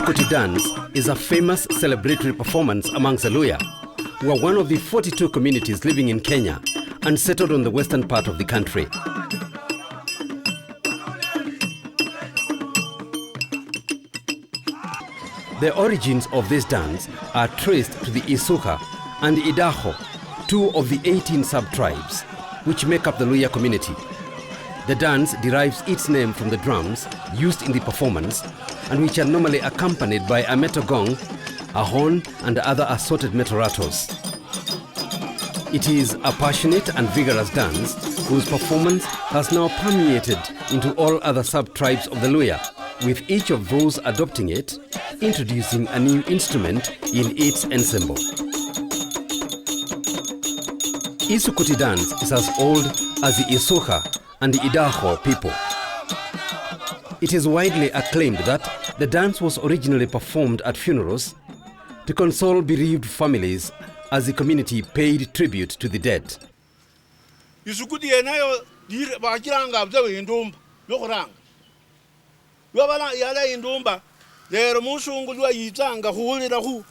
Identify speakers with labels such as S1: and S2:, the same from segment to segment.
S1: Isukuti dance is a famous celebratory performance amongst the Luhya, who are one of the 42 communities living in Kenya and settled on the western part of the country. The origins of this dance are traced to the Isuka and Idaho, two of the 18 sub-tribes which make up the Luhya community. The dance derives its name from the drums used in the performance and which are normally accompanied by a metal gong, a horn and other assorted metal rattles. It is a passionate and vigorous dance whose performance has now permeated into all other sub-tribes of the Luhya, with each of those adopting it, introducing a new instrument in its ensemble. Isukuti dance is as old as the Isuka and the Idaho people. It is widely acclaimed that the dance was originally performed at funerals to console bereaved families as the community paid tribute to the dead.
S2: Isukuti yenayo bakiranga abzawe indumba yokuranga. Yobala yala indumba lero musungu lwa yitanga kuhulira ku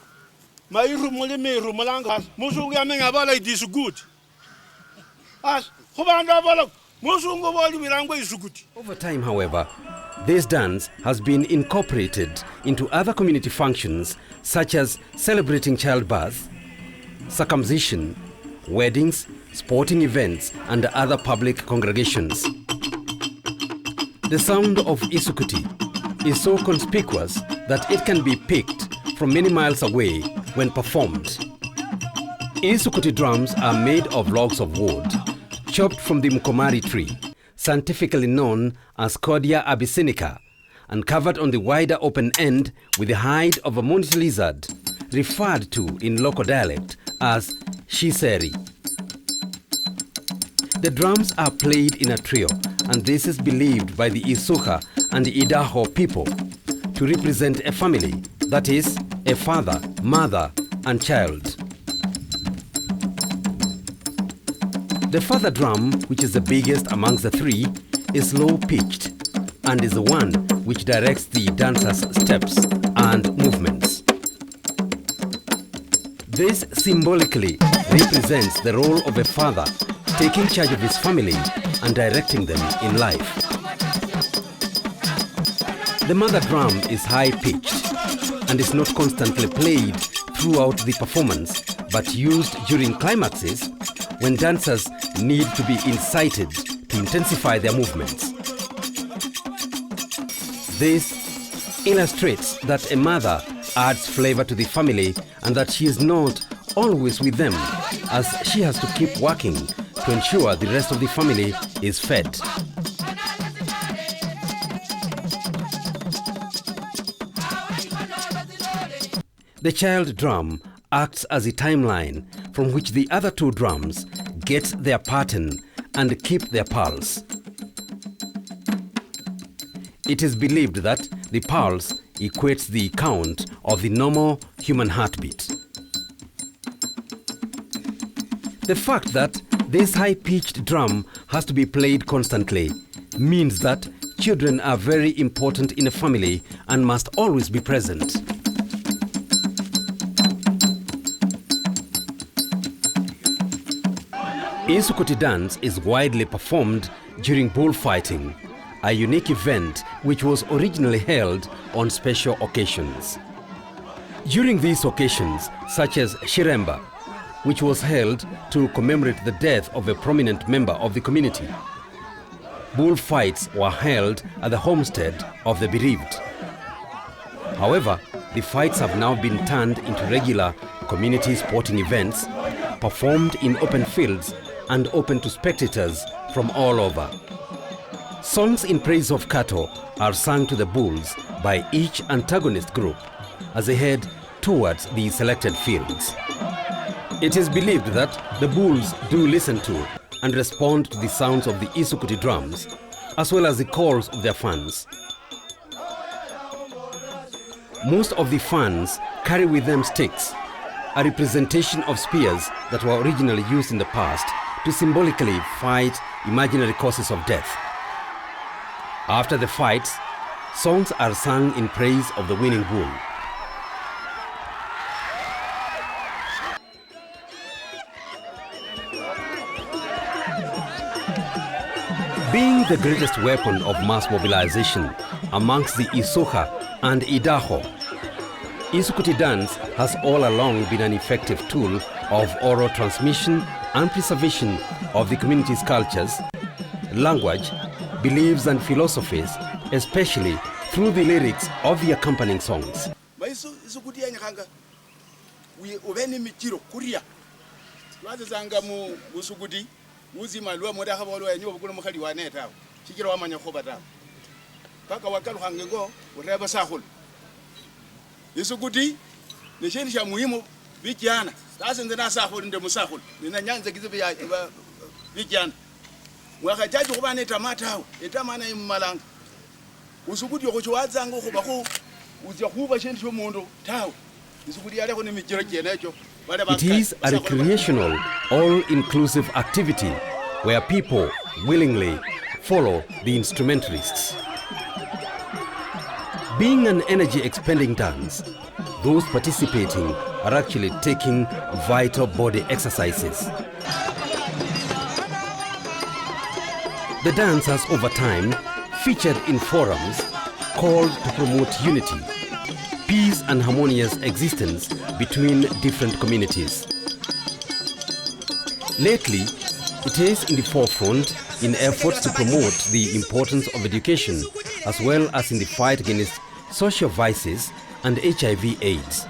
S2: mayiru mulimiru mulanga musungu yamenga bala idisukuti. As kubanda bala musungu bali birangwa isukuti.
S1: Over time, however, this dance has been incorporated into other community functions such as celebrating childbirth, circumcision, weddings, sporting events, and other public congregations. The sound of Isukuti is so conspicuous that it can be picked from many miles away when performed. Isukuti drums are made of logs of wood, chopped from the mkomari tree, scientifically known as Cordia abyssinica, and covered on the wider open end with the hide of a monitor lizard, referred to in local dialect as shiseri. The drums are played in a trio, and this is believed by the Isuka and the Idaho people to represent a family, that is, a father, mother, and child. The father drum, which is the biggest amongst the three, is low-pitched and is the one which directs the dancer's steps and movements. This symbolically represents the role of a father taking charge of his family and directing them in life. The mother drum is high-pitched and is not constantly played throughout the performance, but used during climaxes when dancers need to be incited to intensify their movements. This illustrates that a mother adds flavor to the family and that she is not always with them, as she has to keep working to ensure the rest of the family is fed. The child drum acts as a timeline from which the other two drums get their pattern and keep their pulse. It is believed that the pulse equates the count of the normal human heartbeat. The fact that this high-pitched drum has to be played constantly means that children are very important in a family and must always be present. Isukuti dance is widely performed during bullfighting, a unique event which was originally held on special occasions. During these occasions, such as Shiremba, which was held to commemorate the death of a prominent member of the community, bullfights were held at the homestead of the bereaved. However, the fights have now been turned into regular community sporting events, performed in open fields and open to spectators from all over. Songs in praise of cattle are sung to the bulls by each antagonist group as they head towards the selected fields. It is believed that the bulls do listen to and respond to the sounds of the Isukuti drums, as well as the calls of their fans. Most of the fans carry with them sticks, a representation of spears that were originally used in the past to symbolically fight imaginary causes of death. After the fights, songs are sung in praise of the winning bull. Being the greatest weapon of mass mobilization amongst the Isoka and Idaho, Isukuti dance has all along been an effective tool of oral transmission and preservation of the community's cultures, language, beliefs and philosophies, especially through the lyrics of the accompanying songs.
S2: Uzima lwa moda khabolo ya nyobo kuno mukhali wane tawo chikira wamanya khoba tawo paka wakaluhange ngo ureba sakhulu isukuti nesheni sha muhimu vijana sasa ndina sakhulu nde musakhulu nina nyanze kizibe ya vijana mwakajaji kuba ne tamata tawo etamana imalanga usukuti yokuchwaza ngo khoba khu uzya khuba shintu shomundu tawo isukuti yale ko nemijiro kenecho.
S1: It is a recreational, all-inclusive activity where people willingly follow the instrumentalists. Being an energy-expending dance, those participating are actually taking vital body exercises. The dance has over time featured in forums called to promote unity, peace and harmonious existence between different communities. Lately, it is in the forefront in efforts to promote the importance of education as well as in the fight against social vices and HIV/AIDS.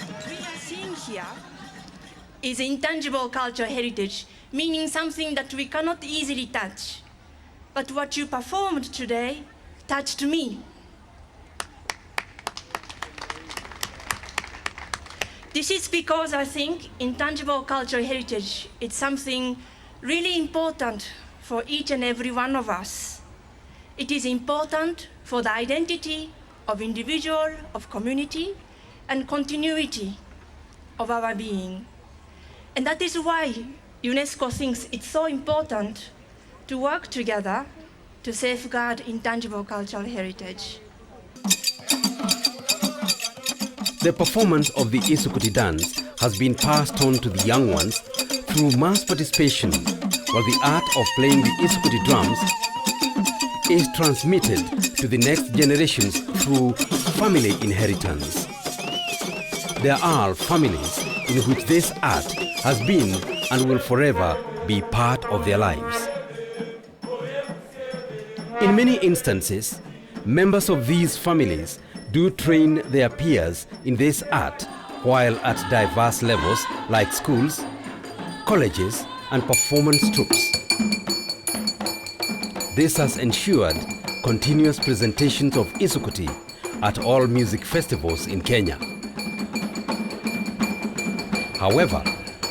S3: What we are seeing here is intangible cultural heritage, meaning something that we cannot easily touch. But what you performed today touched me. This is because I think intangible cultural heritage is something really important for each and every one of us. It is important for the identity of individual, of community, and continuity of our being. And that is why UNESCO thinks it's so important to work together to safeguard intangible cultural heritage.
S1: The performance of the Isukuti dance has been passed on to the young ones through mass participation, while the art of playing the Isukuti drums is transmitted to the next generations through family inheritance. There are families in which this art has been and will forever be part of their lives. In many instances, members of these families do train their peers in this art while at diverse levels like schools, colleges, and performance troupes. This has ensured continuous presentations of Isukuti at all music festivals in Kenya. However,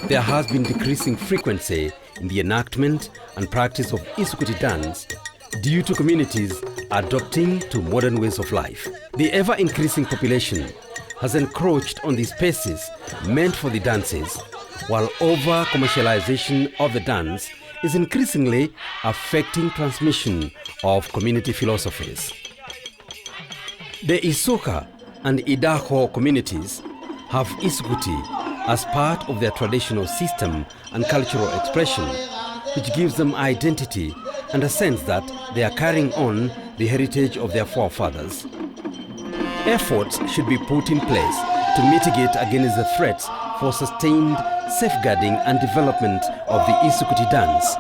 S1: there has been decreasing frequency in the enactment and practice of Isukuti dance due to communities adopting to modern ways of life. The ever-increasing population has encroached on the spaces meant for the dances, while over-commercialization of the dance is increasingly affecting transmission of community philosophies. The Isoka and Idaho communities have Isukuti as part of their traditional system and cultural expression, which gives them identity and a sense that they are carrying on the heritage of their forefathers. Efforts should be put in place to mitigate against the threats for sustained safeguarding and development of the Isukuti dance.